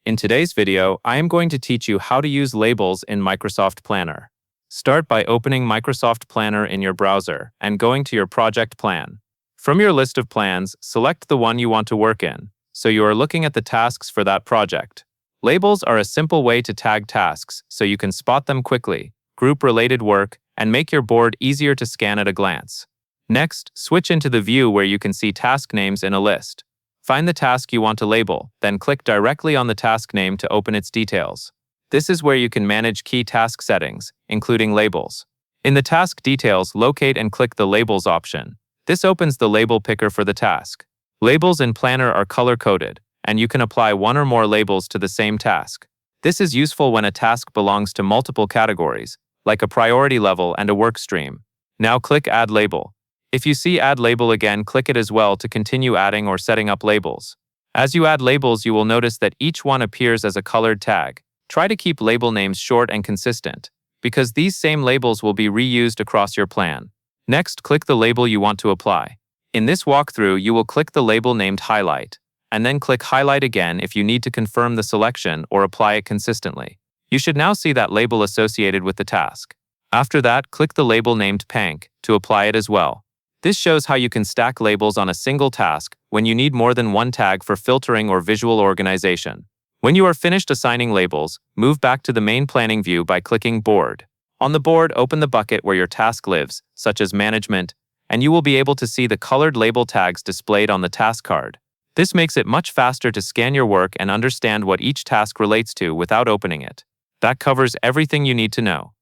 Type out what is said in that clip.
In today's video, I am going to teach you how to use labels in Microsoft Planner. Start by opening Microsoft Planner in your browser and going to your project plan. From your list of plans, select the one you want to work in, so you are looking at the tasks for that project. Labels are a simple way to tag tasks so you can spot them quickly, group related work, and make your board easier to scan at a glance. Next, switch into the view where you can see task names in a list. Find the task you want to label, then click directly on the task name to open its details. This is where you can manage key task settings, including labels. In the task details, locate and click the Labels option. This opens the label picker for the task. Labels in Planner are color-coded, and you can apply one or more labels to the same task. This is useful when a task belongs to multiple categories, like a priority level and a work stream. Now click Add Label. If you see Add Label again, click it as well to continue adding or setting up labels. As you add labels, you will notice that each one appears as a colored tag. Try to keep label names short and consistent, because these same labels will be reused across your plan. Next, click the label you want to apply. In this walkthrough, you will click the label named Highlight, and then click Highlight again if you need to confirm the selection or apply it consistently. You should now see that label associated with the task. After that, click the label named Pank to apply it as well. This shows how you can stack labels on a single task when you need more than one tag for filtering or visual organization. When you are finished assigning labels, move back to the main planning view by clicking Board. On the board, open the bucket where your task lives, such as Management, and you will be able to see the colored label tags displayed on the task card. This makes it much faster to scan your work and understand what each task relates to without opening it. That covers everything you need to know.